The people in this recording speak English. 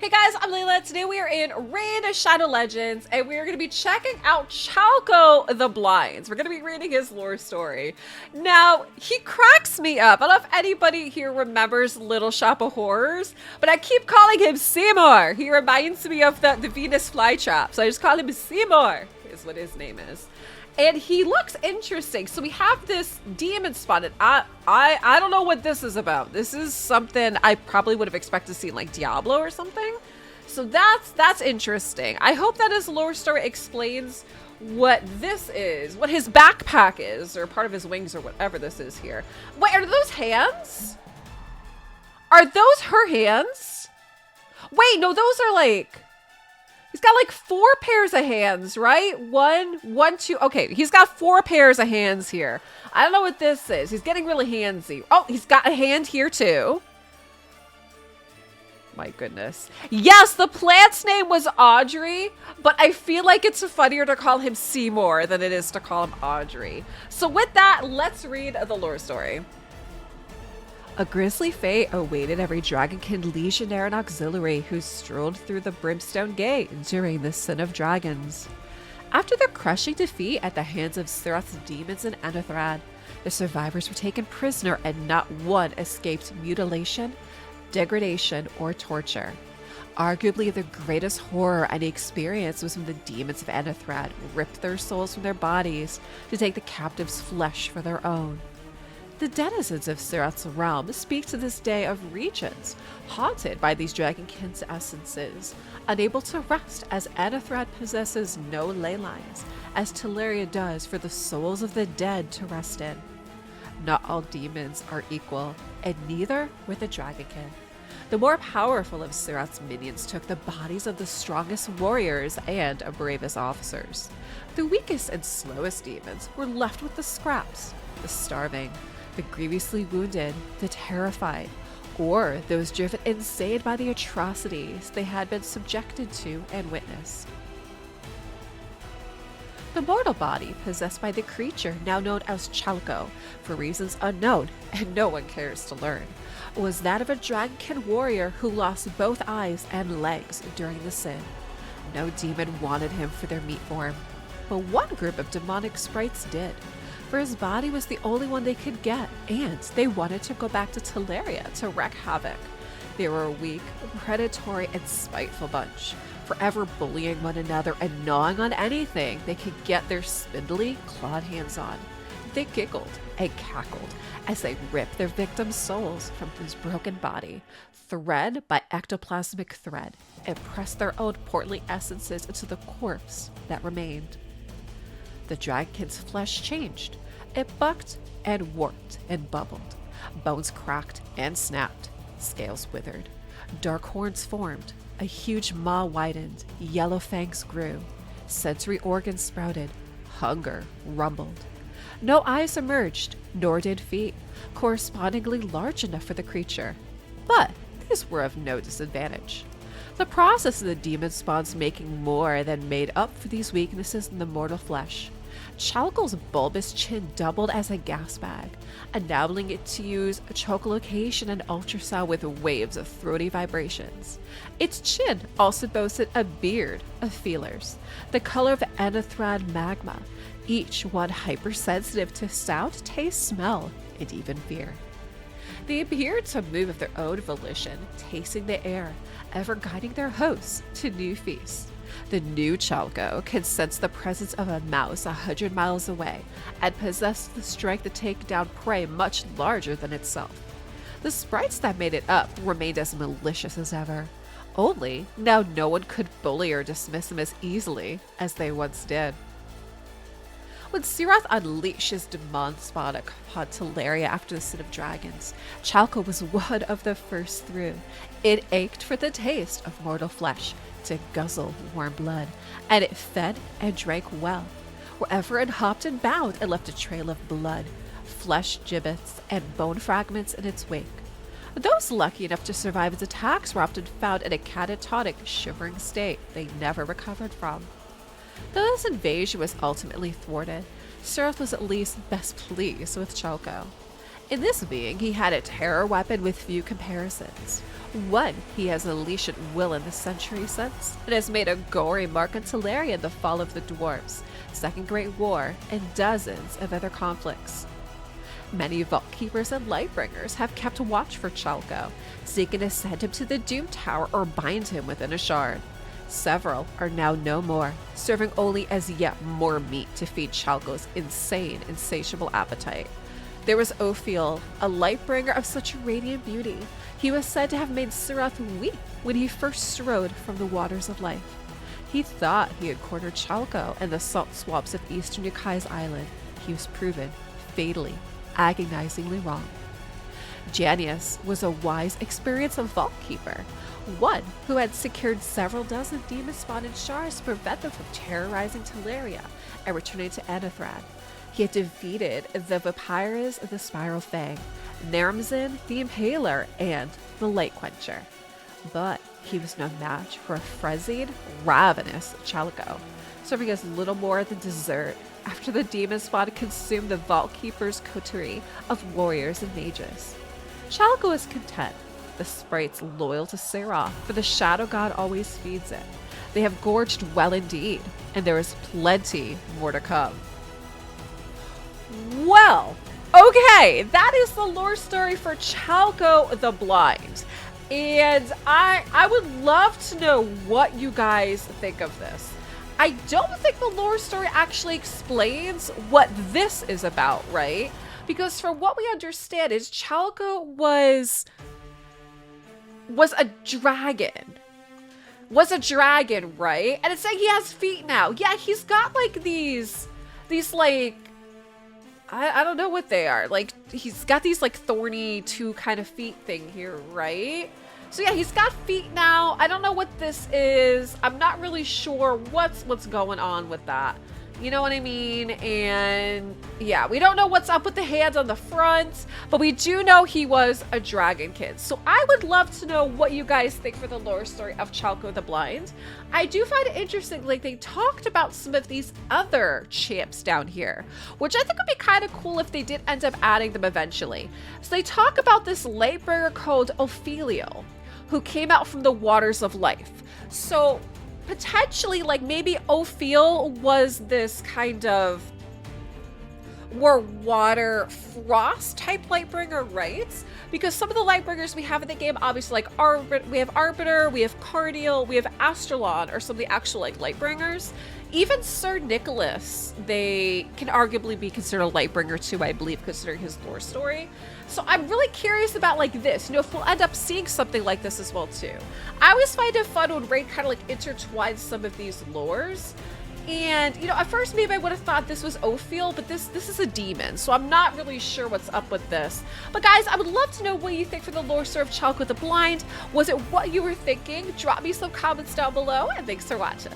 Hey guys, I'm Leila. Today we are in Raid Shadow Legends, and we are going to be checking out Chalco the Blinds. We're going to be reading his lore story. Now, he cracks me up. I don't know if anybody here remembers Little Shop of Horrors, but I keep calling him Seymour. He reminds me of the Venus flytrap, so I just call him Seymour, is what his name is. And he looks interesting. So we have this demon spotted. I don't know what this is about. This is something I probably would have expected to see in like Diablo or something. So that's interesting. I hope that his lore story explains what this is, what his backpack is, or part of his wings, or whatever this is here. Wait, are those hands? Are those her hands? Wait, no, those are like... He's got like 4 pairs of hands, right? One, two. Okay, he's got 4 pairs of hands here. I don't know what this is. He's getting really handsy. Oh, he's got a hand here too. My goodness. Yes, the plant's name was Audrey, but I feel like it's funnier to call him Seymour than it is to call him Audrey. So with that, let's read the lore story. A grisly fate awaited every dragonkin legionnaire and auxiliary who strolled through the Brimstone Gate during the Sin of Dragons. After their crushing defeat at the hands of Sirath's demons and Anathrad, the survivors were taken prisoner and not one escaped mutilation, degradation, or torture. Arguably the greatest horror any experience was when the demons of Anathrad ripped their souls from their bodies to take the captive's flesh for their own. The denizens of Sirath's realm speak to this day of regions haunted by these dragonkin's essences, unable to rest as Anathrad possesses no ley lines, as Teleria does for the souls of the dead to rest in. Not all demons are equal, and neither were the dragonkin. The more powerful of Sirath's minions took the bodies of the strongest warriors and bravest officers. The weakest and slowest demons were left with the scraps, the starving, the grievously wounded, the terrified, or those driven insane by the atrocities they had been subjected to and witnessed. The mortal body possessed by the creature now known as Chalco, for reasons unknown and no one cares to learn, was that of a dragonkin warrior who lost both eyes and legs during the sin. No demon wanted him for their meat form, but one group of demonic sprites did. For his body was the only one they could get, and they wanted to go back to Teleria to wreak havoc. They were a weak, predatory, and spiteful bunch, forever bullying one another and gnawing on anything they could get their spindly, clawed hands on. They giggled and cackled as they ripped their victims' souls from his broken body, thread by ectoplasmic thread, and pressed their own portly essences into the corpse that remained. The dragonkin's flesh changed. It bucked and warped and bubbled. Bones cracked and snapped. Scales withered. Dark horns formed. A huge maw widened. Yellow fangs grew. Sensory organs sprouted. Hunger rumbled. No eyes emerged, nor did feet, correspondingly large enough for the creature. But these were of no disadvantage. The process of the demon spawn's making more than made up for these weaknesses in the mortal flesh. Chalco's bulbous chin doubled as a gas bag, enabling it to use echolocation and ultrasound with waves of throaty vibrations. Its chin also boasted a beard of feelers, the color of Anathrad magma, each one hypersensitive to sound, taste, smell, and even fear. They appeared to move of their own volition, tasting the air, ever guiding their hosts to new feasts. The new Chalco could sense the presence of a mouse 100 miles away and possessed the strength to take down prey much larger than itself. The sprites that made it up remained as malicious as ever, only now no one could bully or dismiss them as easily as they once did. When Sirath unleashed his demon spawn upon Teleria after the Sin of Dragons, Chalco was one of the first through. It ached for the taste of mortal flesh, to guzzle warm blood, and it fed and drank well. Wherever it hopped and bound, it left a trail of blood, flesh gibbets, and bone fragments in its wake. Those lucky enough to survive its attacks were often found in a catatonic, shivering state they never recovered from. Though this invasion was ultimately thwarted, Sirath was at least best pleased with Chalco. In this being, he had a terror weapon with few comparisons. One, he has unleashed at will in the century since, and has made a gory mark on Teleria in the fall of the dwarves, Second Great War, and dozens of other conflicts. Many Vault Keepers and Lightbringers have kept watch for Chalco, seeking to send him to the Doom Tower or bind him within a shard. Several are now no more, serving only as yet more meat to feed Chalco's insane, insatiable appetite. There was Ophiel, a Lightbringer of such radiant beauty. He was said to have made Sirath weep when he first strode from the waters of life. He thought he had cornered Chalco and the salt swamps of eastern Yukai's island. He was proven fatally, agonizingly wrong. Janius was a wise, experienced Vault Keeper, one who had secured several dozen demon-spotted shards to prevent them from terrorizing Teleria and returning to Anathrad. He had defeated the Vapiras, the Spiral Fang, Naramzin, the Impaler, and the Light Quencher. But he was no match for a frenzied, ravenous Chalco, serving as little more than dessert after the demon spawn consumed the Vault Keeper's coterie of warriors and mages. Chalco is content. The sprite's loyal to Seraph, for the Shadow God always feeds it. They have gorged well indeed, and there is plenty more to come. Well, okay, that is the lore story for Chalco the Blind. And I would love to know what you guys think of this. I don't think the lore story actually explains what this is about, right? Because from what we understand is Chalco was a dragon. Was a dragon, right? And it's saying he has feet now. Yeah, he's got like these like, I don't know what they are. Like, he's got these like thorny two kind of feet thing here, right? So yeah, he's got feet now. I don't know what this is. I'm not really sure what's going on with that. You know what I mean? And yeah, we don't know what's up with the hands on the front, but we do know he was a dragon kid. So I would love to know what you guys think for the lore story of Chalco the Blind. I do find it interesting, like they talked about some of these other champs down here, which I think would be kind of cool if they did end up adding them eventually. So they talk about this Lightbringer called Opheliel, who came out from the waters of life. So potentially, like maybe Ophiel was this kind of more water frost type Lightbringer, right? Because some of the Lightbringers we have in the game, obviously, like we have Arbiter, we have Cardiel, we have Astralon, or some of the actual like Lightbringers. Even Sir Nicholas, they can arguably be considered a Lightbringer too, I believe, considering his lore story. So I'm really curious about like this, if we'll end up seeing something like this as well too. I always find it fun when Raid kind of like intertwines some of these lores. And, at first maybe I would have thought this was Ophiel, but this is a demon, so I'm not really sure what's up with this. But guys, I would love to know what you think for the lore story of Chalco the Blind. Was it what you were thinking? Drop me some comments down below, and thanks for watching.